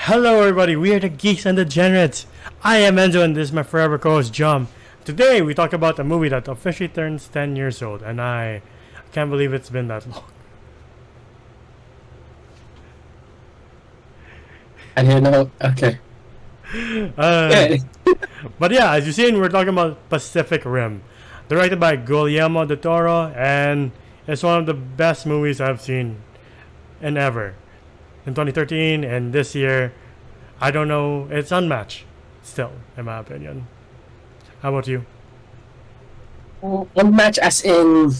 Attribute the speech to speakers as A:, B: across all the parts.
A: Hello everybody, we are the Geeks and Degenerates. I am Enzo and this is my forever co-host Jum. Today we talk about a movie that officially turns 10 years old and I can't believe it's been that long.
B: I didn't know. Okay.
A: But yeah, as you've seen, we're talking about Pacific Rim. Directed by Guillermo del Toro, and it's one of the best movies I've seen in ever. In 2013 and this year, I don't know, it's unmatched still, in my opinion. How about you?
B: Unmatched as in...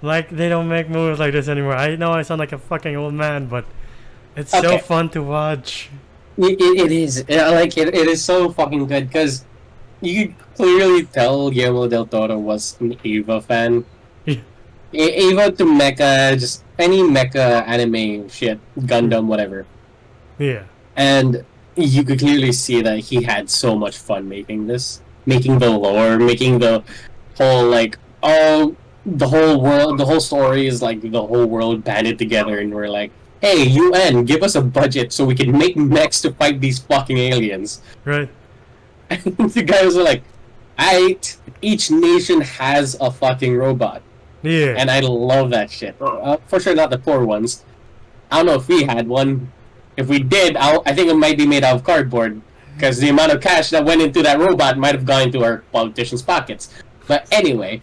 A: Like, they don't make movies like this anymore. I know I sound like a fucking old man, but it's so
B: Okay.
A: fun to watch.
B: It is. It is so fucking good because you could clearly tell Guillermo del Toro was an Eva fan.
A: Yeah.
B: Eva to mecha, just any mecha anime shit, Gundam, whatever.
A: Yeah.
B: And you could clearly see that he had so much fun making this. Making the lore, making the whole, like, the whole world, the whole story is like the whole world banded together and we're like, hey, UN, give us a budget so we can make mechs to fight these fucking aliens.
A: Right.
B: And the guys were like, each nation has a fucking robot.
A: Yeah.
B: And I love that shit. For sure not the poor ones. I don't know if we had one. If we did, I think it might be made out of cardboard. Because the amount of cash that went into that robot might have gone into our politicians' pockets. But anyway.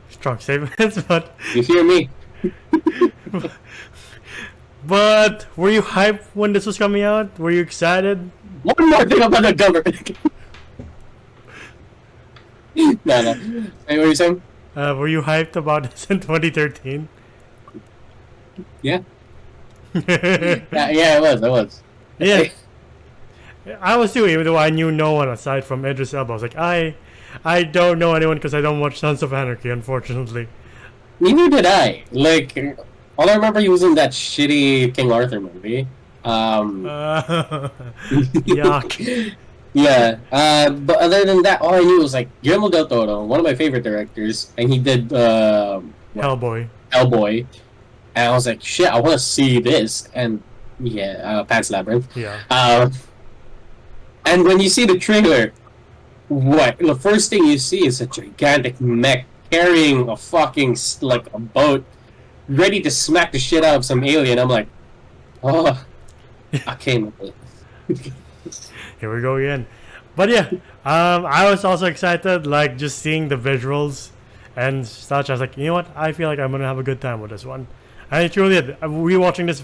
A: Strong statements, but...
B: You hear me?
A: But, were you hyped when this was coming out? Were you excited?
B: One more thing about the government. No. Hey, what are you saying?
A: Were you hyped about this in 2013?
B: Yeah. Yeah, I was.
A: Yeah. I was too, even though I knew no one aside from Idris Elba. I was like, I don't know anyone because I don't watch Sons of Anarchy, unfortunately.
B: Neither did I. Like, all I remember he was in that shitty King Arthur movie.
A: Yuck.
B: Yeah. But other than that, all I knew was like Guillermo del Toro, one of my favorite directors, and he did
A: Hellboy.
B: Hellboy, and I was like, shit, I want to see this. And yeah, Pan's Labyrinth.
A: Yeah.
B: And when you see the trailer, what the first thing you see is a gigantic mech carrying a fucking like a boat, ready to smack the shit out of some alien. I'm like, oh, I came with it.
A: Here we go again. But yeah, I was also excited, like, just seeing the visuals and such. I was like, you know what? I feel like I'm going to have a good time with this one. And it truly did. Rewatching this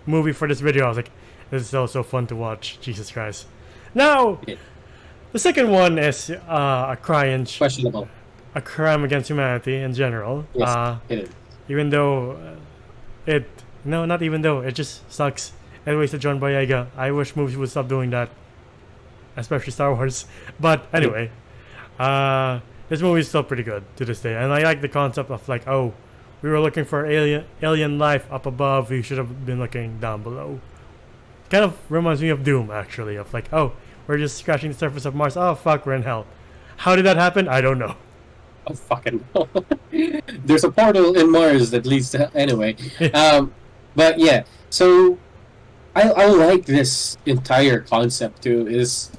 A: movie for this video, I was like, this is so fun to watch. Jesus Christ. Now,
B: Yeah.
A: the second one is a
B: Questionable.
A: a crime against humanity in general.
B: Yes, it is.
A: Even though not even though, it just sucks. It wasted John Boyega. I wish movies would stop doing that, especially Star Wars. But anyway, this movie is still pretty good to this day, and I like the concept of like, oh, we were looking for alien life up above. We should have been looking down below. Kind of reminds me of Doom, actually, of like, oh, we're just scratching the surface of Mars. Oh fuck, we're in hell. How did that happen? I don't know.
B: Oh fucking hell. There's a portal in Mars that leads to anyway. But yeah, so I like this entire concept too. Is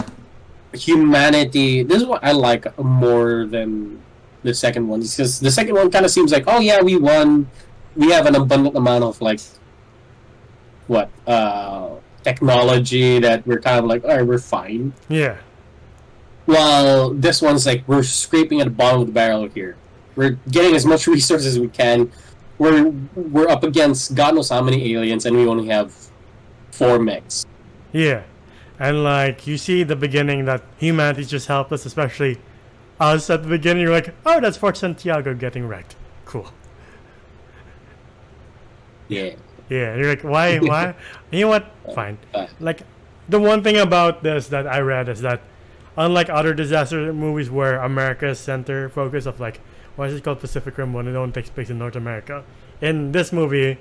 B: humanity? This is what I like more than the second one. Because the second one kind of seems like, oh yeah, we won. We have an abundant amount of like what technology that we're kind of like, alright, we're fine.
A: Yeah.
B: While this one's like, we're scraping at the bottom of the barrel here. We're getting as much resources as we can. We're up against God knows how many aliens, and we only have 4 mechs.
A: Yeah. And like, you see the beginning that humanity's just helpless, especially us at the beginning. You're like, oh, that's Fort Santiago getting wrecked. Cool.
B: Yeah.
A: Yeah, and you're like, why? You know what? Fine. Like, the one thing about this that I read is that unlike other disaster movies where America is center focus of like, why is it called Pacific Rim when it only takes place in North America? In this movie,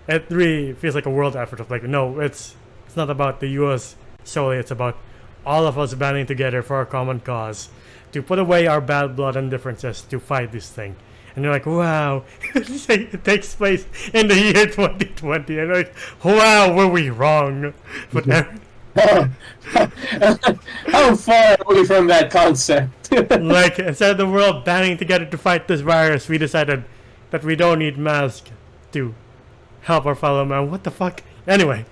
A: it really feels like a world effort of like, no, it's not about the U.S. solely. It's about all of us banding together for a common cause to put away our bad blood and differences to fight this thing. And you're like, wow, it takes place in the year 2020. And you're like, wow, were we wrong? But
B: How far away from that concept?
A: Like, instead of the world banding together to fight this virus, we decided that we don't need masks to help our fellow man. What the fuck? Anyway,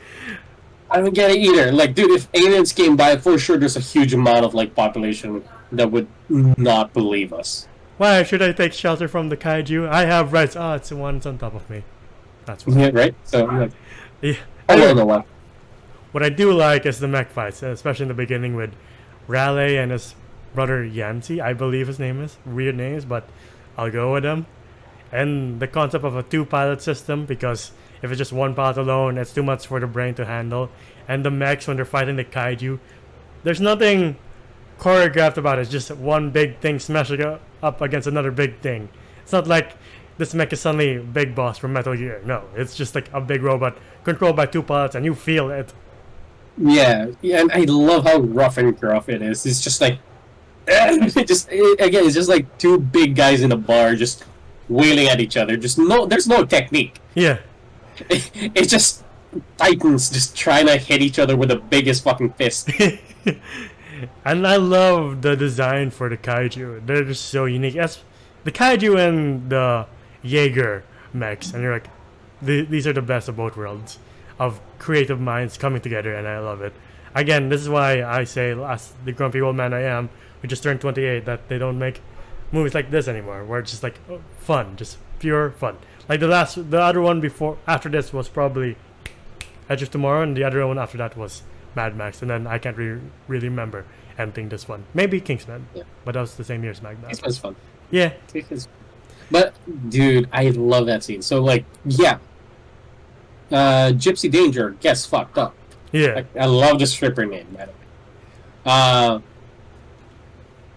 B: I don't get it either. Like, dude, if aliens came by, for sure there's a huge amount of like population that would not believe us.
A: why should I take shelter from the kaiju? I have rights. Oh, it's the one's on top of me. That's why.
B: Yeah, right? So, like,
A: Yeah.
B: I don't know what.
A: What I do like is the mech fights, especially in the beginning with Raleigh and his brother Yancy, I believe his name is. Weird names, but I'll go with them. And the concept of a two-pilot system, because if it's just one pilot alone, it's too much for the brain to handle. And the mechs, when they're fighting the kaiju, there's nothing choreographed about it. It's just one big thing smashing up against another big thing. It's not like this mech is suddenly big boss from Metal Gear. No, it's just like a big robot controlled by two pilots, and you feel it.
B: Yeah, and I love how rough and gruff it is. It's just like, again, it's just like two big guys in a bar just wailing at each other. There's no technique.
A: Yeah.
B: It's just titans just trying to hit each other with the biggest fucking fist.
A: And I love the design for the kaiju. They're just so unique. As the kaiju and the Jaeger mechs, and you're like, these are the best of both worlds, of creative minds coming together, and I love it. Again, this is why I say, as the grumpy old man I am, who just turned 28, that they don't make movies like this anymore, where it's just like fun, just pure fun. Like the other one after this was probably Edge of Tomorrow, and the other one after that was Mad Max, and then I can't really remember anything this one. Maybe Kingsman,
B: Yeah.
A: but that was the same year as Mad Max.
B: It was fun.
A: Yeah.
B: But dude, I love that scene. So like, yeah, Gypsy Danger gets fucked up.
A: Yeah.
B: I love the stripper name, by the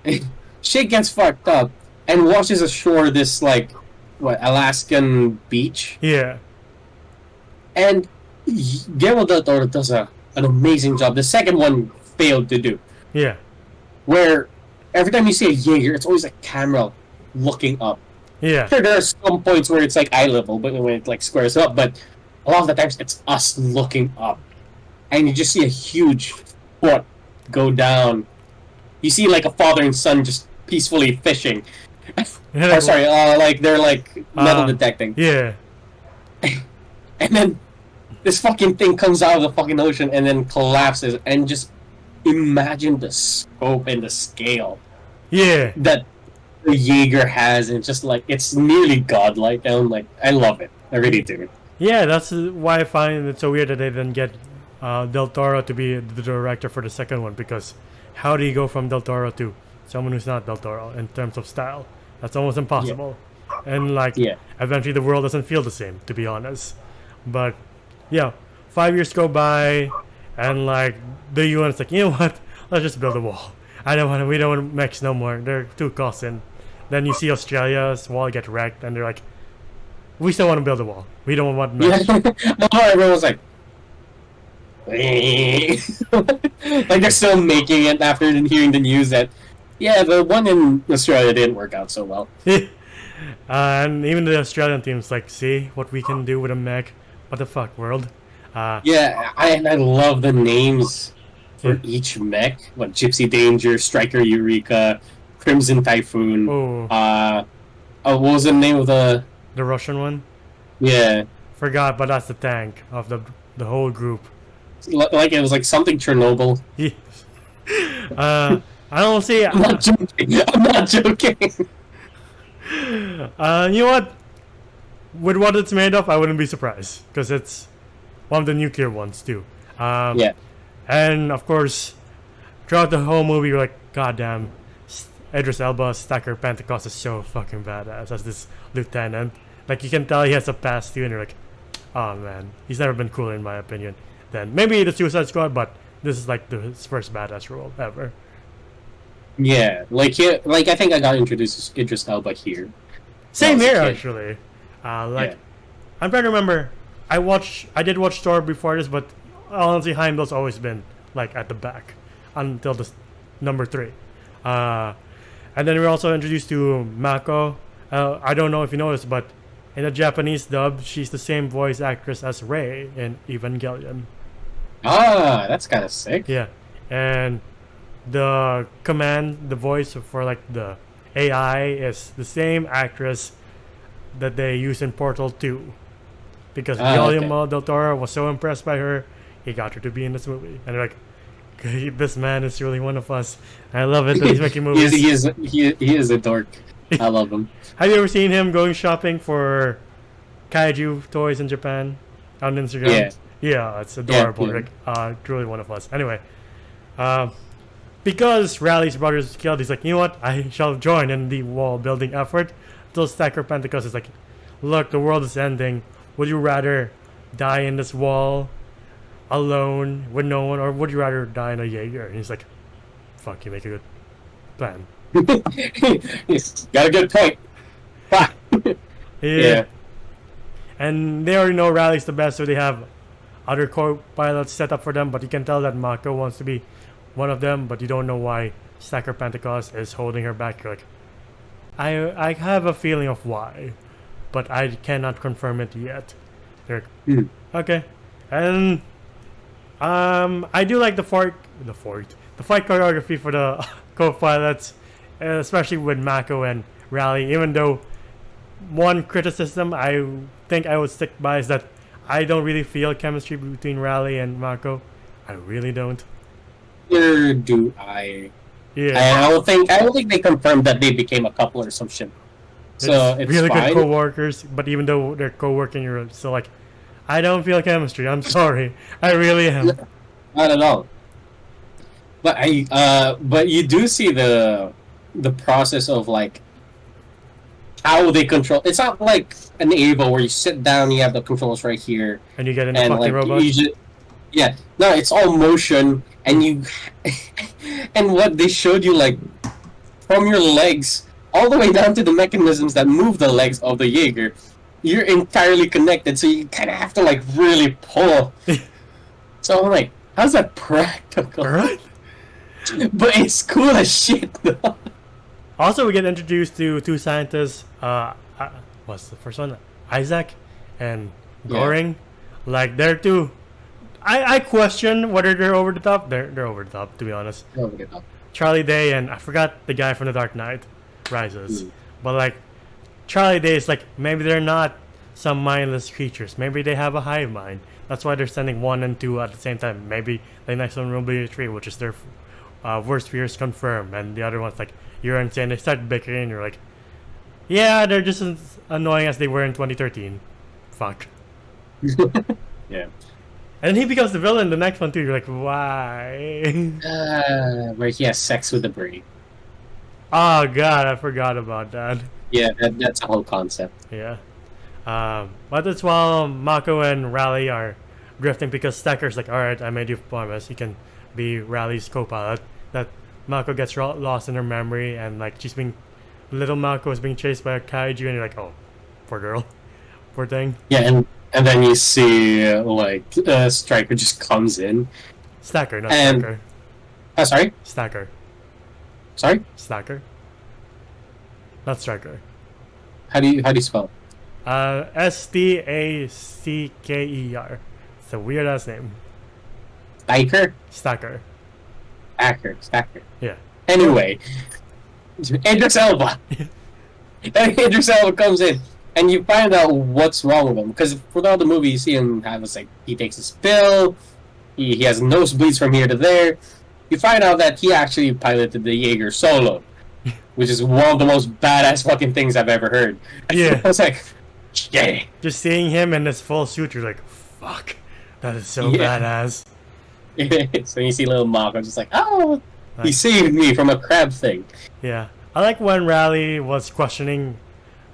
B: way. She gets fucked up and washes ashore this like Alaskan beach,
A: Yeah.
B: and Guillermo del Toro does an amazing job. The second one failed to do,
A: Yeah.
B: where every time you see a Jaeger, it's always a camera looking up.
A: Yeah.
B: Sure, there are some points where it's like eye level, but when it like squares up, but a lot of the times it's us looking up, and you just see a huge foot go down. You see like a father and son just peacefully fishing. Or sorry, like they're like metal detecting,
A: Yeah.
B: and then this fucking thing comes out of the fucking ocean and then collapses, and just imagine the scope and the scale
A: Yeah.
B: that the Jaeger has, and just like it's nearly godlike. And like I love it, I really do.
A: Yeah, that's why I find it so weird that they didn't get Del Toro to be the director for the second one, because how do you go from Del Toro to someone who's not Del Toro in terms of style? That's almost impossible. And like,
B: Yeah.
A: eventually the world doesn't feel the same, to be honest. But yeah, 5 years go by, and like the UN's like, you know what? Let's just build a wall. We don't want mechs no more. They're too costly. Then you see Australia's wall get wrecked, and they're like, we still want to build a wall. We don't want mechs.
B: Yeah, no, everyone was like, like they're still making it after hearing the news that, yeah, the one in Australia didn't work out so well.
A: And even the Australian team's like, see what we can do with a mech. What the fuck, world?
B: Yeah, I love the names for
A: Yeah.
B: each mech. What, Gypsy Danger, Striker Eureka, Crimson Typhoon.
A: Oh,
B: What was the name of the?
A: the Russian one?
B: Yeah,
A: Forgot, but that's the tank of the whole group.
B: like it was like something Chernobyl.
A: Yes. I don't see.
B: I'm not joking. I'm not joking.
A: You know what? With what it's made of, I wouldn't be surprised, because it's one of the nuclear ones too.
B: Yeah.
A: And of course, throughout the whole movie, you're like, goddamn, Idris Elba's Stacker Pentecost is so fucking badass as this lieutenant. Like, you can tell he has a past too, and you're like, oh man, he's never been cooler in my opinion. Then maybe the Suicide Squad, but this is like his first badass role ever.
B: Yeah, like I think I got introduced to Idris Elba here.
A: Same
B: When I was a
A: here
B: kid.
A: actually.
B: Yeah.
A: I'm trying to remember. I did watch Thor before this, but honestly, Heimdall's always been like at the back until this number 3. And then we're also introduced to Mako. I don't know if you noticed, but in the Japanese dub, she's the same voice actress as Rei in Evangelion.
B: Ah, that's kind of sick.
A: Yeah, and the voice for like the AI is the same actress that they use in Portal 2, because
B: Okay.
A: Guillermo del Toro was so impressed by her, he got her to be in this movie, and they're like, "Okay, this man is really one of us." I love it that he's making movies.
B: He is a dork. I love him.
A: Have you ever seen him going shopping for kaiju toys in Japan on Instagram?
B: Yeah.
A: Yeah, it's adorable.
B: Yeah.
A: Like, truly one of us. Anyway, um, because Raleig's brother is killed, he's like, you know what? I shall join in the wall building effort. Until Stacker Pentecost is like, look, the world is ending. Would you rather die in this wall alone with no one, or would you rather die in a Jaeger? And he's like, fuck, you make a good plan.
B: He's got a good point. Ha! Yeah.
A: And they already know Raleig's the best, so they have other co-pilots set up for them, but you can tell that Mako wants to be one of them, but you don't know why Stacker Pentecost is holding her back. You're like, I have a feeling of why, but I cannot confirm it yet. They're like, okay. And I do like the fight choreography for the co-pilots, especially with Mako and Raleigh, even though one criticism I think I would stick by is that I don't really feel chemistry between Raleigh and Mako. I really don't.
B: Neither do I.
A: Yeah,
B: I don't think they confirmed that they became a couple or some shit. So it's
A: really
B: fine.
A: good co-workers, but even though they're co-working, you're still like, I don't feel chemistry. I'm sorry, I really am.
B: Not at all. But you do see the process of like how they control. It's not like an Avo where you sit down, you have the controls right here,
A: And you get in the
B: and
A: fucking
B: like
A: robot.
B: yeah, no, it's all motion, and you and what they showed you like from your legs all the way down to the mechanisms that move the legs of the Jaeger. You're entirely connected, so you kind of have to like really pull. So I'm like, how's that practical?
A: Alright.
B: But it's cool as shit, though.
A: Also, we get introduced to two scientists. What's the first one? Isaac and Goring. Like, they're two. I question whether they're over the top. They're over the top, to be honest. Charlie Day and I forgot the guy from The Dark Knight Rises. But like, Charlie Day is like, maybe they're not some mindless creatures. Maybe they have a hive mind. That's why they're sending 1 and 2 at the same time. Maybe the next one will be 3, which is their worst fears confirmed. And the other one's like, you're insane. They start bickering and you're like, yeah, they're just as annoying as they were in 2013. Fuck.
B: Yeah.
A: And he becomes the villain the next one too. You're like, why?
B: Where he has sex with the brain.
A: Oh god, I forgot about that.
B: Yeah, that's a whole concept.
A: Yeah. But it's while Mako and Raleigh are drifting because Stacker's like, alright, I made you a promise. You can be Raleigh's co-pilot. That Mako gets lost in her memory and like little Mako is being chased by a kaiju and you're like, oh, poor girl. Poor thing.
B: Yeah, and then you see like Striker just comes in.
A: Stacker, not
B: And-
A: Stacker.
B: Sorry?
A: Stacker.
B: Sorry?
A: Stacker. Not Striker.
B: How do you spell?
A: Stacker. It's a weird ass name.
B: Staker?
A: Stacker.
B: Stacker.
A: Yeah.
B: Anyway, Idris Elba. Then Idris Elba comes in, and you find out what's wrong with him. Because throughout the movie, you see him have this like he takes a spill, he has nosebleeds from here to there. You find out that he actually piloted the Jaeger solo, which is one of the most badass fucking things I've ever heard.
A: Yeah.
B: I was like, yeah.
A: Just seeing him in this full suit, you're like, fuck. That is so
B: Yeah.
A: badass.
B: So you see little Mako just like, oh, he
A: Nice.
B: saved me from a crab thing.
A: Yeah. I like when Raleigh was questioning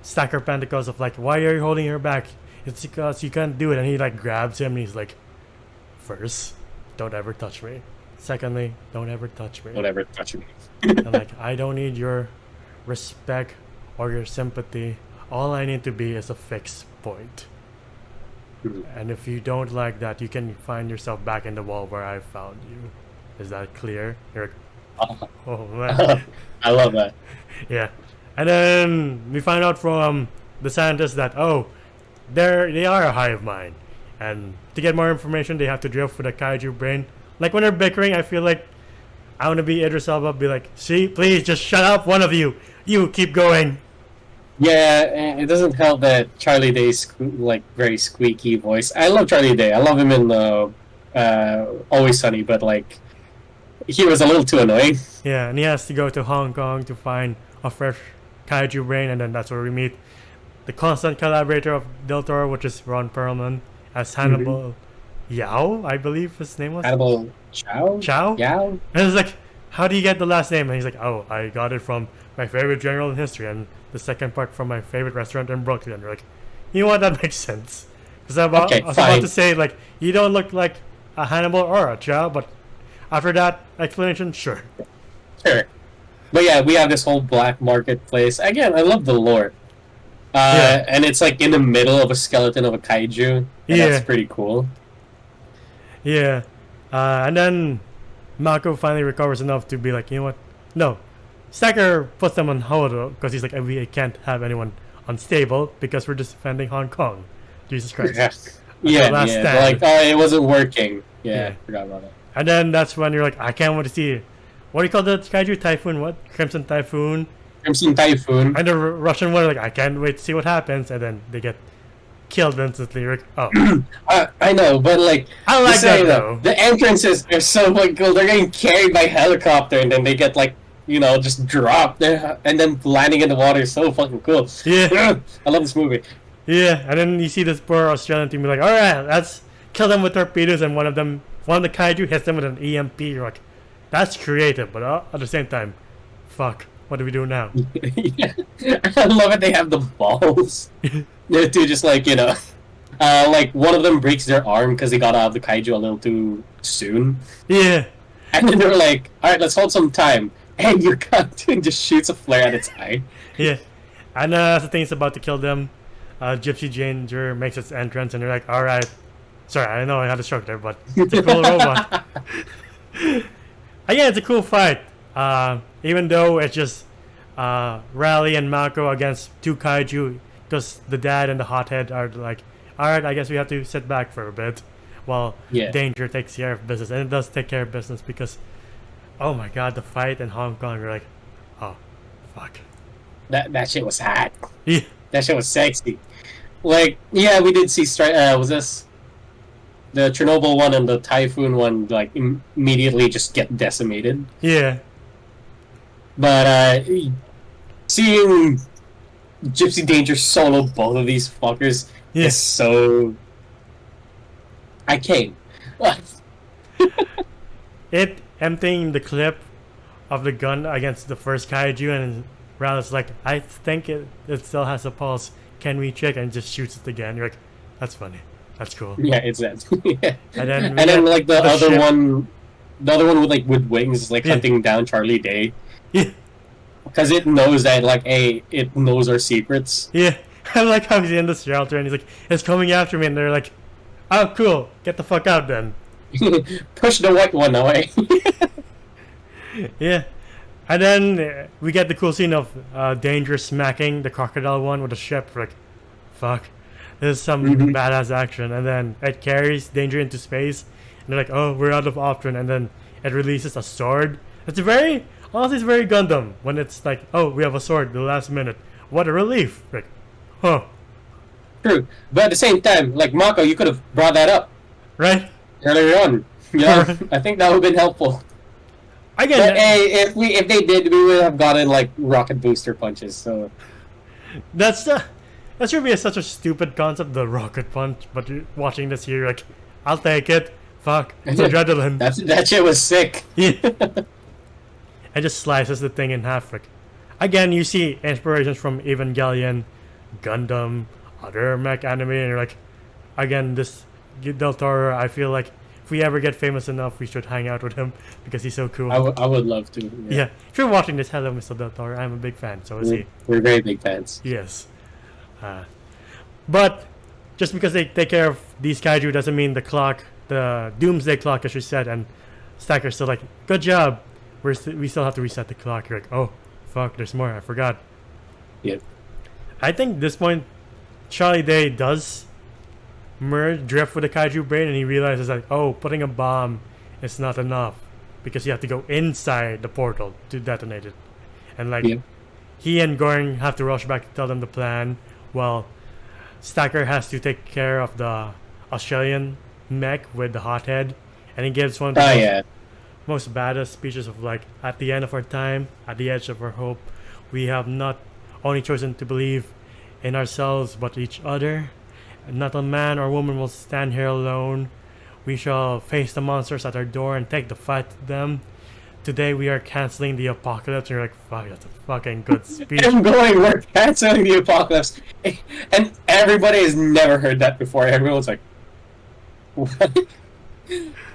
A: Stacker Pentecost of like, why are you holding her back? It's because you can't do it. And he like grabs him and he's like, first, don't ever touch me. Secondly, don't ever touch me.
B: Whatever, touch me.
A: And like, I don't need your respect or your sympathy. All I need to be is a fixed point.
B: Mhm.
A: And if you don't like that, you can find yourself back in the wall where I found you. Is that clear? You're like, oh man.
B: I love that.
A: Yeah. And then we find out from the scientists that, oh, they are a hive mind. And to get more information, they have to drift with a kaiju brain. Like when they're bickering, I feel like I want to be Idris Elba, be like, see, please just shut up, one of you. You keep going.
B: Yeah, and it doesn't help that Charlie Day's like very squeaky voice. I love Charlie Day. I love him in Always Sunny, but like he was a little too annoying.
A: Yeah, and he has to go to Hong Kong to find a fresh kaiju brain, and then that's where we meet the constant collaborator of Del Toro, which is Ron Perlman, as Hannibal Yao, I believe his name was.
B: Hannibal Chow?
A: Chow?
B: Yao?
A: And it's like, how do you get the last name? And he's like, oh, I got it from my favorite general in history, and the second part from my favorite restaurant in Brooklyn. You're like, you know what? That makes sense. Because I was about to say, like, you don't look like a Hannibal or a Chow, but after that explanation, sure.
B: Sure. But yeah, we have this whole black marketplace. Again, I love the lore. And it's like in the middle of a skeleton of a kaiju. And that's pretty cool.
A: Yeah. And then Mako finally recovers enough to be like, you know what? No. Stacker puts them on hold because he's like, we can't have anyone unstable because we're just defending Hong Kong. Jesus Christ.
B: Yeah, like, oh, it wasn't working. Yeah, I forgot about it.
A: And then that's when you're like, I can't wait to see, what do you call the kaiju? Typhoon, what? Crimson Typhoon?
B: Crimson Typhoon.
A: And the Russian one, like, I can't wait to see what happens. And then they get killed instantly. Like, oh.
B: I know, but like,
A: I like that though.
B: The entrances are so fucking cool. They're getting carried by helicopter, and then they get like, you know, just dropped there, and then landing in the water is so fucking cool.
A: Yeah.
B: I love this movie.
A: Yeah, and then you see this poor Australian team be like, alright, let's kill them with torpedoes, and one of the kaiju hits them with an EMP. You're like, that's creative, but at the same time, fuck, what do we do now?
B: Yeah. I love it, they have the balls to just like, you know, like one of them breaks their arm because they got out of the kaiju a little too soon.
A: Yeah.
B: And then they're like, alright, let's hold some time. And your captain just shoots a flare at its eye.
A: Yeah. And as the thing's about to kill them, Gypsy Danger makes its entrance, and they're like, alright. Sorry, I know I had a stroke there, but it's a cool robot. Again, it's a cool fight. Even though it's just Rally and Mako against two kaiju, because the dad and the hothead are like, alright, I guess we have to sit back for a bit while Danger takes care of business. And it does take care of business because, oh my god, the fight in Hong Kong, you're like, oh, fuck.
B: That shit was hot.
A: Yeah.
B: That shit was sexy. Like, yeah, we did see was this the Chernobyl one and the Typhoon one, like, immediately just get decimated.
A: Yeah.
B: But seeing Gypsy Danger solo both of these fuckers is so... I came.
A: It emptying the clip of the gun against the first kaiju, and Ralph's like, I think it still has a pulse. Can we check? And just shoots it again. You're like, that's funny. That's cool.
B: Yeah, it's that. Yeah.
A: And then
B: like the other one with wings is like hunting down Charlie Day.
A: Yeah.
B: Because it knows that it knows our secrets.
A: Yeah. I like how he's in the shelter and he's like, it's coming after me, and they're like, oh cool, get the fuck out then.
B: Push the white one away.
A: Yeah. And then we get the cool scene of Danger smacking the crocodile one with a ship. Like, fuck. This is some badass action. And then it carries Danger into space. And they're like, oh, we're out of option. And then it releases a sword. It's very Gundam. When it's like, oh, we have a sword at the last minute. What a relief. Like, huh.
B: True. But at the same time, like, Mako, you could have brought that up.
A: Right?
B: Earlier on. Yeah, I think that would have been helpful.
A: Again,
B: but hey, if they did, we would have gotten like rocket booster punches. So
A: that should be such a stupid concept, the rocket punch. But watching this here, like, I'll take it. Fuck, it's adrenaline.
B: That shit was sick.
A: Yeah. It just slices the thing in half. Like, again, you see inspirations from Evangelion, Gundam, other mech anime, and you're like, again, this Del Toro. I feel like if we ever get famous enough, we should hang out with him because he's so cool.
B: I would love to.
A: Yeah. If you're watching this, hello, Mr. Del Toro. I'm a big fan. So is he.
B: We're very big fans.
A: Yes. But just because they take care of these kaiju doesn't mean the doomsday clock, as you said, and Stacker's still like, good job. We still have to reset the clock. You're like, oh, fuck, there's more. I forgot.
B: Yeah.
A: I think at this point, Charlie Day does merge drift with the kaiju brain, and he realizes like, oh, putting a bomb is not enough because you have to go inside the portal to detonate it, and like
B: Yeah.
A: he and Goring have to rush back to tell them the plan. While Stacker has to take care of the Australian mech with the hothead, and he gives one of the
B: Oh yeah.
A: most badass speeches of like, at the end of our time, at the edge of our hope, we have not only chosen to believe in ourselves but each other. Not a man or woman will stand here alone. We shall face the monsters at our door and take the fight to them. Today we are canceling the apocalypse. And you're like, fuck, that's a fucking good speech.
B: I'm going, we're canceling the apocalypse. And everybody has never heard that before. Everyone's like, what?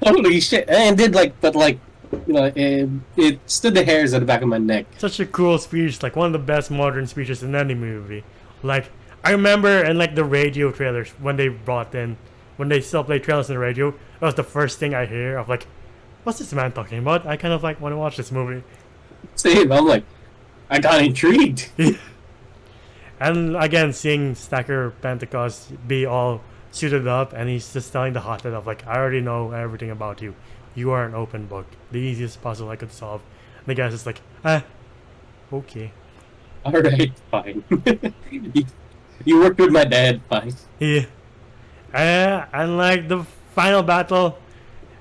B: Holy shit. And it did like, but like, you know, it stood the hairs at the back of my neck.
A: Such a cool speech, like one of the best modern speeches in any movie. Like, I remember in like the radio trailers when they still play trailers on the radio, that was the first thing I hear of like, what's this man talking about? I kind of like want to watch this movie.
B: Same, I'm like, I got intrigued.
A: And again, seeing Stacker Pentecost be all suited up, and he's just telling the hothead of like, I already know everything about you. You are an open book. The easiest puzzle I could solve. And the guy's just like, okay.
B: Alright, fine. You worked with my dad, fine.
A: Yeah. And like the final battle,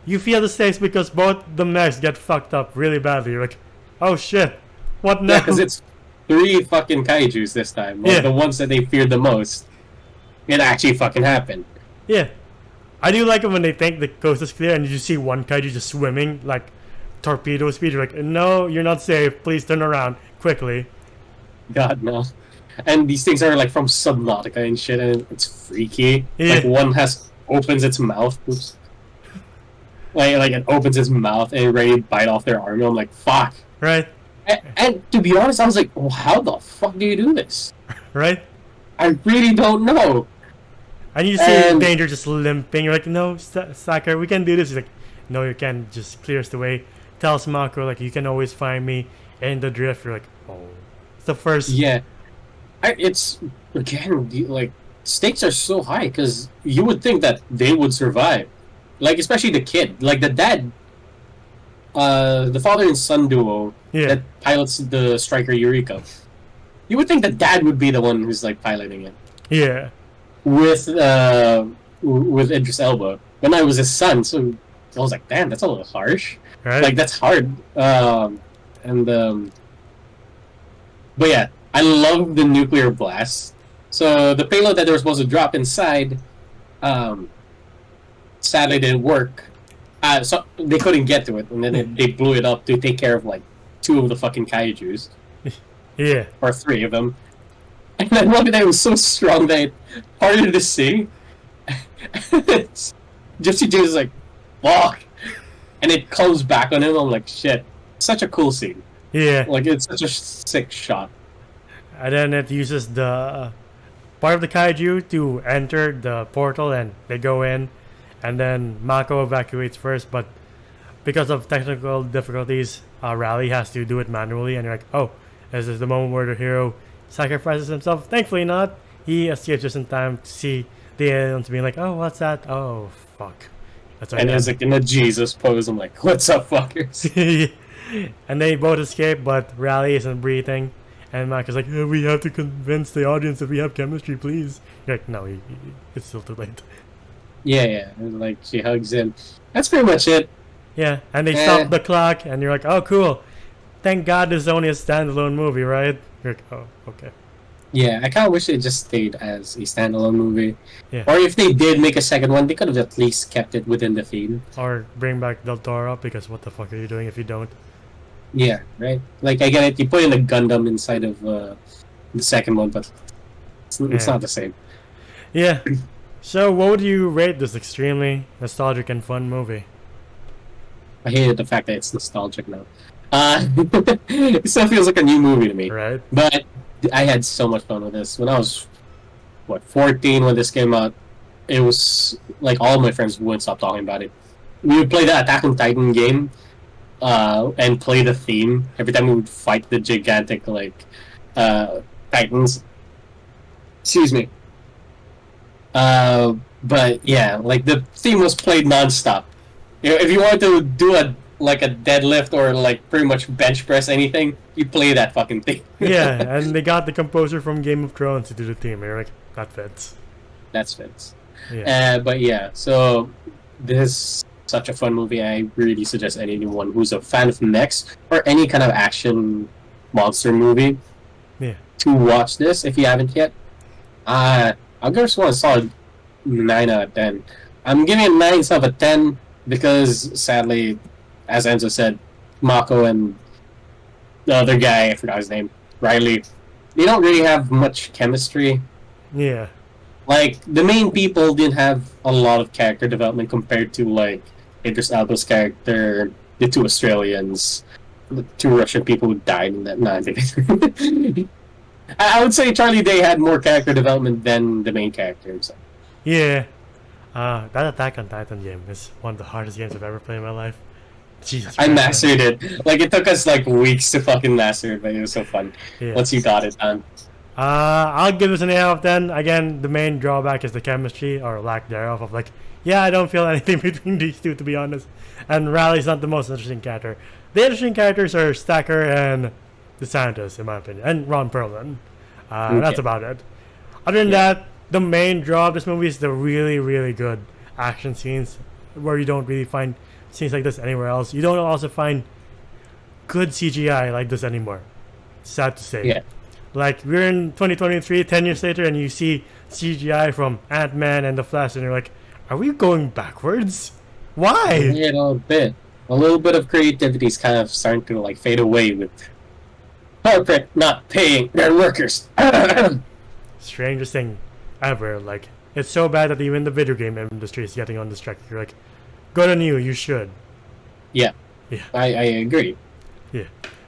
A: you feel the stakes because both the mechs get fucked up really badly. You're like, oh shit, what now?
B: Yeah, because it's 3 fucking kaijus this time. Like,
A: Yeah.
B: the ones that they feared the most. It actually fucking happened.
A: Yeah. I do like it when they think the coast is clear and you just see one kaiju just swimming like torpedo speed. You're like, no, you're not safe. Please turn around quickly.
B: God, no. And these things are like from Subnautica and shit, and it's freaky.
A: Yeah.
B: Like one opens its mouth. Oops. Like it opens its mouth and ready to bite off their arm. And I'm like, fuck.
A: Right?
B: And to be honest, I was like, oh, how the fuck do you do this?
A: Right?
B: I really don't know.
A: And you see Danger just limping. You're like, no, Stacker, we can do this. He's like, no, you can't. Just clears the way. Tells Mako, like, you can always find me in the drift. You're like, oh. It's the first.
B: Yeah. It's, again, like, stakes are so high because you would think that they would survive. Like, especially the kid. Like, the dad, the father and son duo that pilots the Striker Eureka. You would think the dad would be the one who's, like, piloting it.
A: Yeah.
B: With Idris Elba. When I was his son, so I was like, damn, that's a little harsh.
A: Right?
B: Like, that's hard. But yeah, I love the nuclear blast. So the payload that they were supposed to drop inside, sadly didn't work. So they couldn't get to it, and then they blew it up to take care of like 2 of the fucking kaijus.
A: Yeah.
B: Or 3 of them. And then one day it was so strong that it parted the sea. Gypsy James is like, fuck! And it comes back on him. I'm like, shit. Such a cool scene.
A: Yeah.
B: Like, it's such a sick shot.
A: And then it uses the part of the kaiju to enter the portal, and they go in. And then Mako evacuates first, but because of technical difficulties, Rally has to do it manually. And you're like, oh, this is the moment where the hero sacrifices himself. Thankfully not. He escapes just in time to see the aliens being like, oh, what's that? Oh, fuck. That's
B: And it's like in a Jesus pose. I'm like, what's up, fuckers?
A: And they both escape, but Rally isn't breathing. And Mac is like, oh, we have to convince the audience that we have chemistry, please. You're like, no, it's still too late.
B: Yeah. And like, she hugs him. That's pretty much it.
A: Yeah, and they stop the clock, and you're like, oh, cool. Thank God this is only a standalone movie, right? You're like, oh, okay.
B: Yeah, I kind of wish it just stayed as a standalone movie.
A: Yeah.
B: Or if they did make a second one, they could have at least kept it within the theme.
A: Or bring back Del Toro, because what the fuck are you doing if you don't?
B: Yeah, right? Like, I get it, you put in a Gundam inside of the second one, but it's not the same.
A: Yeah. So, what would you rate this extremely nostalgic and fun movie?
B: I hated the fact that it's nostalgic now. It still feels like a new movie to me.
A: Right.
B: But I had so much fun with this. When I was, 14 when this came out, it was like all my friends wouldn't stop talking about it. We would play the Attack on Titan game and play the theme every time we would fight the gigantic, Titans. Excuse me. But yeah, like the theme was played nonstop. If you want to do a deadlift or like pretty much bench press anything, you play that fucking thing.
A: Yeah, and they got the composer from Game of Thrones to do the theme. And you're like, that fits.
B: That's fits.
A: Yeah.
B: But yeah, so this is such a fun movie. I really suggest anyone who's a fan of mechs or any kind of action monster movie to watch this if you haven't yet. I'll give this one a solid 9 out of 10. I'm giving it 9 instead of a 10 because sadly, as Enzo said, Mako and the other guy, I forgot his name, Riley, they don't really have much chemistry.
A: Yeah.
B: Like, the main people didn't have a lot of character development compared to, like, Idris Elba's character, the 2 Australians, the 2 Russian people who died in that. Nah, I would say Charlie Day had more character development than the main character himself.
A: Yeah. That Attack on Titan game is one of the hardest games I've ever played in my life. Jesus
B: I
A: Christ,
B: mastered it. Like, it took us, like, weeks to fucking master it, but it was so fun once you got it done.
A: I'll give this an 8 out of 10. Again, the main drawback is the chemistry, or lack thereof, of like, yeah, I don't feel anything between these two, to be honest. And Riley's not the most interesting character. The interesting characters are Stacker and DeSantis, in my opinion, and Ron Perlman. That's about it. Other than that, the main draw of this movie is the really, really good action scenes, where you don't really find scenes like this anywhere else. You don't also find good CGI like this anymore. Sad to say.
B: Yeah.
A: Like, we're in 2023, 10 years later, and you see CGI from Ant-Man and The Flash, and you're like, are we going backwards? Why?
B: Yeah, a little bit of creativity is kind of starting to, like, fade away with corporate not paying their workers.
A: Strangest thing ever. Like, it's so bad that even the video game industry is getting on this track. You're like, good on you, you should.
B: Yeah.
A: Yeah.
B: I agree.
A: Yeah.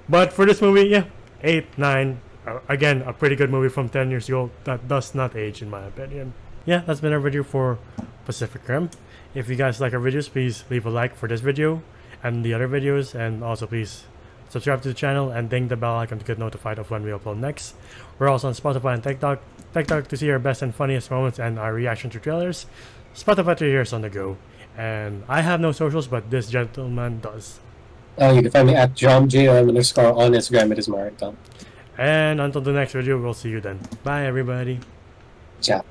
A: But for this movie, yeah, 8, 9. Again, a pretty good movie from 10 years ago that does not age, in my opinion. Yeah, that's been our video for Pacific Rim. If you guys like our videos, please leave a like for this video and the other videos, and also please subscribe to the channel and ding the bell icon to get notified of when we upload next. We're also on Spotify and TikTok to see our best and funniest moments and our reaction to trailers. Spotify to hear us on the go. And I have no socials, but this gentleman does.
B: You can find me at JomJM_on Instagram. It is Mark.
A: And until the next video, we'll see you then. Bye, everybody.
B: Ciao.